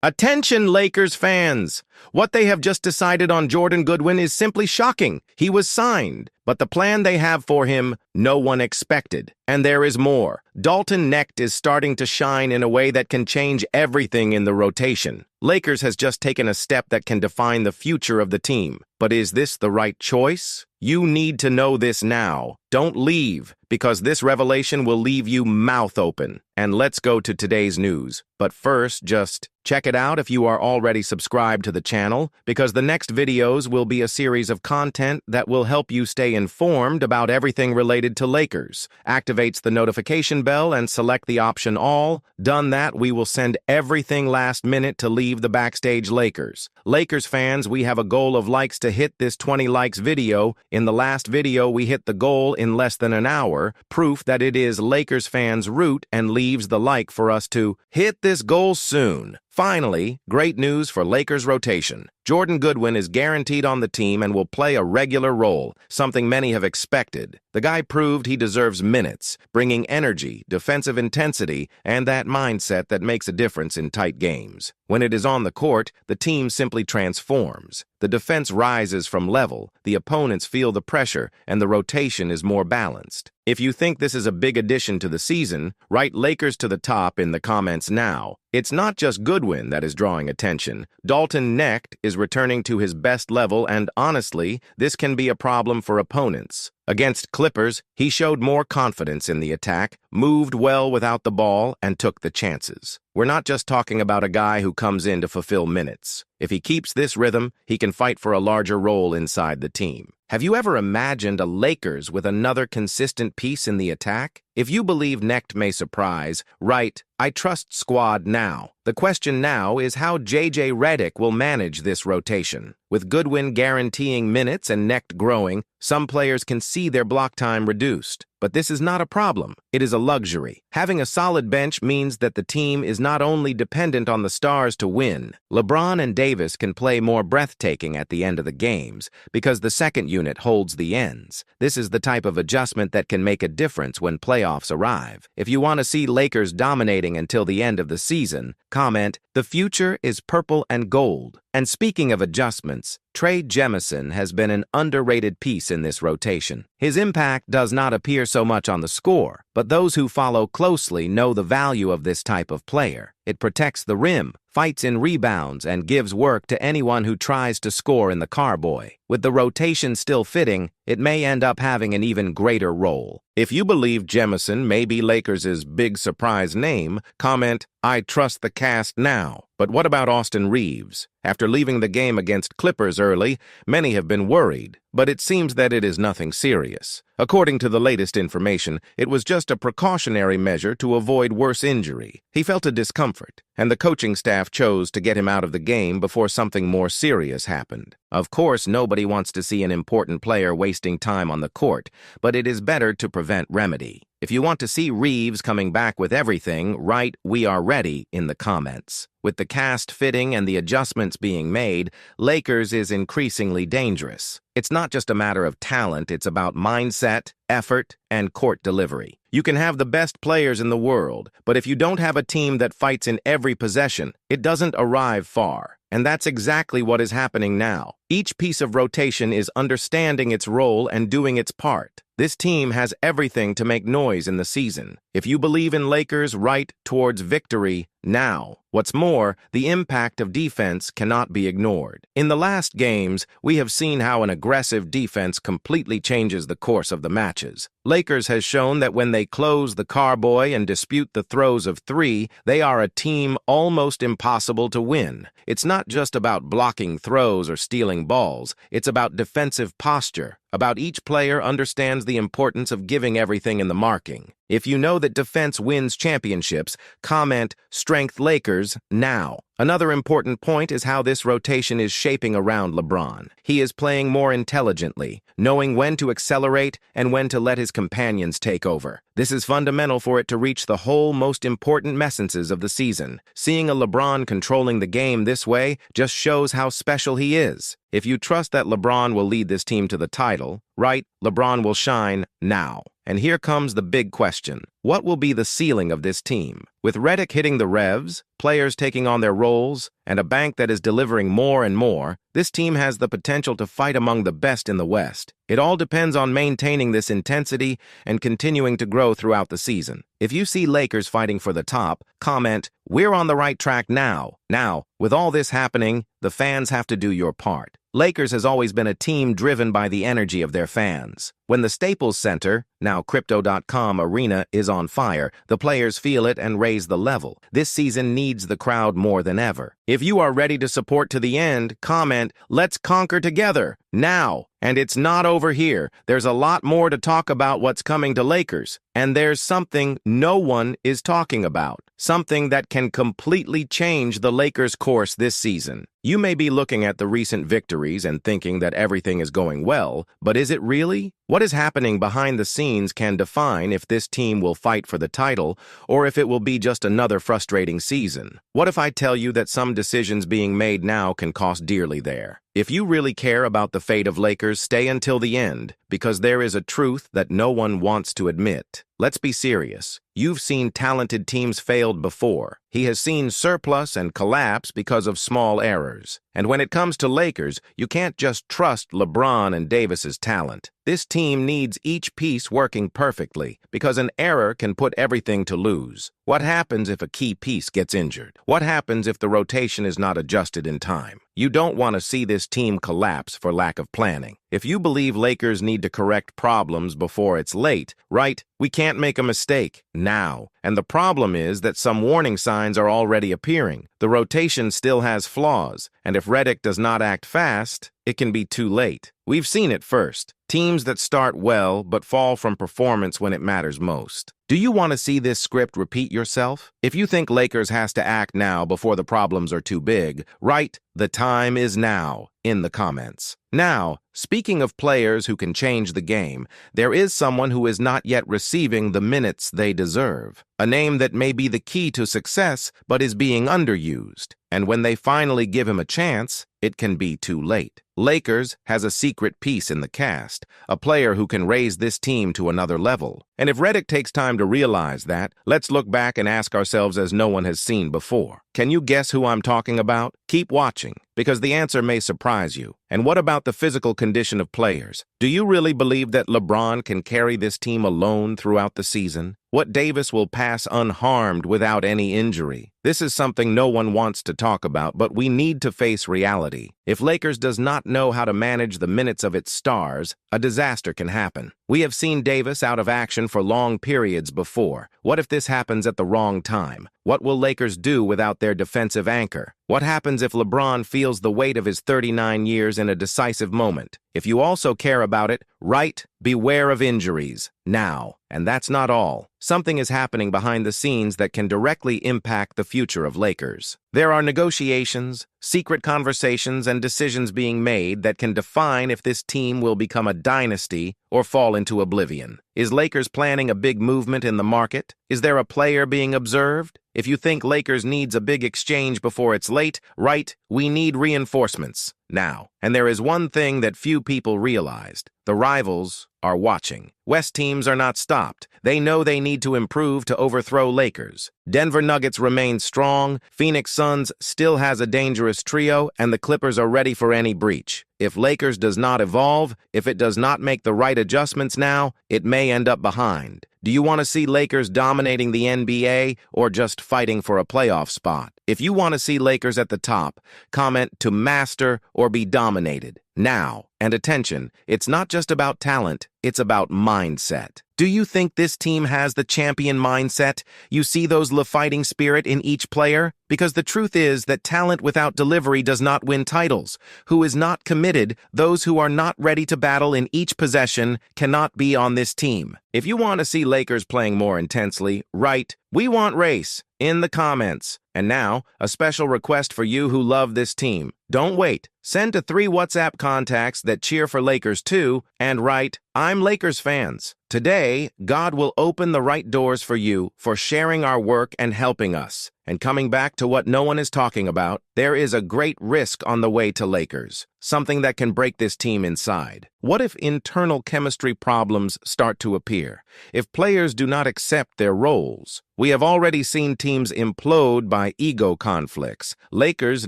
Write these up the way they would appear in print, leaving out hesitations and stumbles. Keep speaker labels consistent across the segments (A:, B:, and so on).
A: Attention, Lakers fans! What they have just decided on Jordan Goodwin is simply shocking. He was signed, but the plan they have for him, no one expected. And there is more. Dalton Knecht is starting to shine in a way that can change everything in the rotation. Lakers has just taken a step that can define the future of the team. But is this the right choice? You need to know this now. Don't leave, because this revelation will leave you mouth open. And let's go to today's news. But first, just check it out if you are already subscribed to the channel, because the next videos will be a series of content that will help you stay informed about everything related to Lakers. Activates the notification bell and select the option All. Done that, we will send everything last minute to leave the backstage Lakers. Lakers fans, we have a goal of likes to hit this 20 likes video. In the last video, we hit the goal in less than an hour, proof that it is Lakers fans' route and leaves the like for us to hit this goal soon. Finally, great news for Lakers rotation. Jordan Goodwin is guaranteed on the team and will play a regular role, something many have expected. The guy proved he deserves minutes, bringing energy, defensive intensity, and that mindset that makes a difference in tight games. When it is on the court, the team simply transforms. The defense rises from level, the opponents feel the pressure, and the rotation is more balanced. If you think this is a big addition to the season, write Lakers to the top in the comments now. It's not just Goodwin that is drawing attention. Dalton Knecht is returning to his best level, and honestly, this can be a problem for opponents. Against Clippers, he showed more confidence in the attack, moved well without the ball, and took the chances. We're not just talking about a guy who comes in to fulfill minutes. If he keeps this rhythm, he can fight for a larger role inside the team. Have you ever imagined a Lakers with another consistent piece in the attack? If you believe Knecht may surprise, write, "I trust squad now." The question now is how J.J. Redick will manage this rotation. With Goodwin guaranteeing minutes and Knecht growing, some players can see their block time reduced. But this is not a problem. It is a luxury. Having a solid bench means that the team is not only dependent on the stars to win. LeBron and Davis can play more breathtaking at the end of the games because the second unit holds the ends. This is the type of adjustment that can make a difference when playoffs arrive. If you want to see Lakers dominating until the end of the season, comment, "The future is purple and gold." And speaking of adjustments, Trey Jemison has been an underrated piece in this rotation. His impact does not appear so much on the score, but those who follow closely know the value of this type of player. It protects the rim, fights in rebounds, and gives work to anyone who tries to score in the carboy. With the rotation still fitting, it may end up having an even greater role. If you believe Jemison may be Lakers' big surprise name, comment, "I trust the cast now." But what about Austin Reaves? After leaving the game against Clippers early, many have been worried, but it seems that it is nothing serious. According to the latest information, it was just a precautionary measure to avoid worse injury. He felt a discomfort, and the coaching staff chose to get him out of the game before something more serious happened. Of course, nobody wants to see an important player wasting time on the court, but it is better to prevent remedy. If you want to see Reaves coming back with everything, write "We are ready" in the comments. With the cast fitting and the adjustments being made, Lakers is increasingly dangerous. It's not just a matter of talent, it's about mindset, effort, and court delivery. You can have the best players in the world, but if you don't have a team that fights in every possession, it doesn't arrive far. And that's exactly what is happening now. Each piece of rotation is understanding its role and doing its part. This team has everything to make noise in the season. If you believe in Lakers, write towards victory now. What's more, the impact of defense cannot be ignored. In the last games, we have seen how an aggressive defense completely changes the course of the matches. Lakers has shown that when they close the carboy and dispute the throws of three, they are a team almost impossible to win. It's not just about blocking throws or stealing balls. It's about defensive posture, about each player understands the importance of giving everything in the marking. If you know that defense wins championships, comment "Strength Lakers" now. Another important point is how this rotation is shaping around LeBron. He is playing more intelligently, knowing when to accelerate and when to let his companions take over. This is fundamental for it to reach the whole most important messages of the season. Seeing a LeBron controlling the game this way just shows how special he is. If you trust that LeBron will lead this team to the title, write "LeBron will shine" now. And here comes the big question. What will be the ceiling of this team? With Redick hitting the revs, players taking on their roles, and a bank that is delivering more and more, this team has the potential to fight among the best in the West. It all depends on maintaining this intensity and continuing to grow throughout the season. If you see Lakers fighting for the top, comment, "We're on the right track now." Now, with all this happening, the fans have to do your part. Lakers has always been a team driven by the energy of their fans. When the Staples Center, now Crypto.com Arena, is on fire, the players feel it and raise the level. This season needs the crowd more than ever. If you are ready to support to the end, comment, "Let's conquer together." Now. And it's not over here. There's a lot more to talk about what's coming to Lakers. And there's something no one is talking about. Something that can completely change the Lakers' course this season. You may be looking at the recent victories and thinking that everything is going well, but is it really? What is happening behind the scenes can define if this team will fight for the title or if it will be just another frustrating season. What if I tell you that some decisions being made now can cost dearly there? If you really care about the fate of Lakers, stay until the end, because there is a truth that no one wants to admit. Let's be serious. You've seen talented teams failed before. He has seen surplus and collapse because of small errors. And when it comes to Lakers, you can't just trust LeBron and Davis's talent. This team needs each piece working perfectly, because an error can put everything to lose. What happens if a key piece gets injured? What happens if the rotation is not adjusted in time? You don't want to see this team collapse for lack of planning. If you believe Lakers need to correct problems before it's late, right? We can't make a mistake now. And the problem is that some warning signs are already appearing. The rotation still has flaws, and if Redick does not act fast, it can be too late. We've seen it first. Teams that start well but fall from performance when it matters most. Do you want to see this script repeat yourself? If you think Lakers has to act now before the problems are too big, write "The time is now" in the comments. Now, speaking of players who can change the game, there is someone who is not yet receiving the minutes they deserve. A name that may be the key to success but is being underused. And when they finally give him a chance, it can be too late. Lakers has a secret piece in the cast, a player who can raise this team to another level. And if Redick takes time to realize that, let's look back and ask ourselves as no one has seen before. Can you guess who I'm talking about? Keep watching, because the answer may surprise you. And what about the physical condition of players? Do you really believe that LeBron can carry this team alone throughout the season? What Davis will pass unharmed without any injury? This is something no one wants to talk about, but we need to face reality. If Lakers does not know how to manage the minutes of its stars, a disaster can happen. We have seen Davis out of action for long periods before. What if this happens at the wrong time? What will Lakers do without their defensive anchor? What happens if LeBron feels the weight of his 39 years in a decisive moment? If you also care about it, write "Beware of injuries" now. And that's not all. Something is happening behind the scenes that can directly impact the future of Lakers. There are negotiations, secret conversations, and decisions being made that can define if this team will become a dynasty or fall into oblivion. Is Lakers planning a big movement in the market? Is there a player being observed? If you think Lakers needs a big exchange before it's late, write "We need reinforcements" now. And there is one thing that few people realized. The rivals are watching. West teams are not stopped. They know they need to improve to overthrow Lakers. Denver Nuggets remain strong, Phoenix Suns still has a dangerous trio, and the Clippers are ready for any breach. If Lakers does not evolve, if it does not make the right adjustments now, it may end up behind. Do you want to see Lakers dominating the NBA or just fighting for a playoff spot? If you want to see Lakers at the top, comment to master or be dominated now. And attention, it's not just about talent, it's about mindset. Do you think this team has the champion mindset? You see those fighting spirit in each player? Because the truth is that talent without delivery does not win titles. Who is not committed, those who are not ready to battle in each possession, cannot be on this team. If you want to see Lakers playing more intensely, write "We want race" in the comments. And now, a special request for you who love this team. Don't wait. Send to 3 WhatsApp contacts that cheer for Lakers too, and write, "I'm Lakers fans." Today, God will open the right doors for you for sharing our work and helping us. And coming back to what no one is talking about, there is a great risk on the way to Lakers, something that can break this team inside. What if internal chemistry problems start to appear? If players do not accept their roles? We have already seen teams implode by ego conflicts. Lakers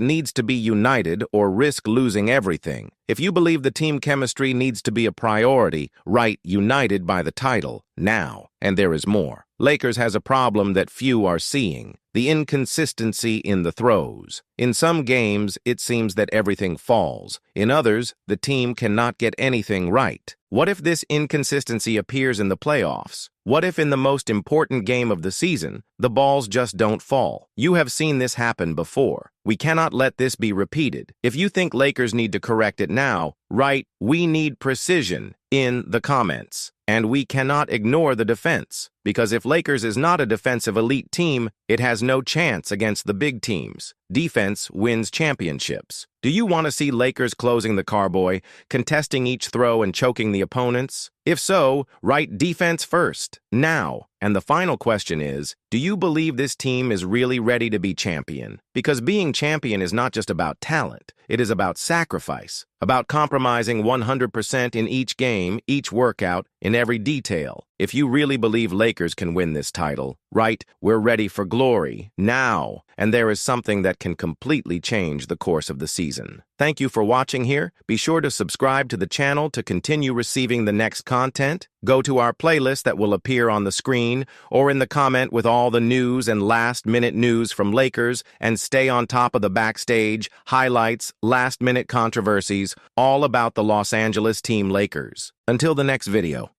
A: needs to be united or risk losing everything. If you believe the team chemistry needs to be a priority, write united by the title, now. And there is more. Lakers has a problem that few are seeing: the inconsistency in the throws. In some games, it seems that everything falls. In others, the team cannot get anything right. What if this inconsistency appears in the playoffs? What if in the most important game of the season, the balls just don't fall? You have seen this happen before. We cannot let this be repeated. If you think Lakers need to correct it now, write "we need precision" in the comments. And we cannot ignore the defense, because if Lakers is not a defensive elite team, it has no chance against the big teams. Defense wins championships. Do you want to see Lakers closing the carboy, contesting each throw and choking the opponents? If so, write defense first, now. And the final question is, do you believe this team is really ready to be champion? Because being champion is not just about talent. It is about sacrifice, about compromising 100% in each game, each workout, in every detail. If you really believe Lakers can win this title, write "we're ready for glory, now." And there is something that can completely change the course of the season. Thank you for watching here. Be sure to subscribe to the channel to continue receiving the next content. Go to our playlist that will appear on the screen or in the comment with all the news and last-minute news from Lakers, and stay on top of the backstage, highlights, last-minute controversies, all about the Los Angeles team Lakers. Until the next video.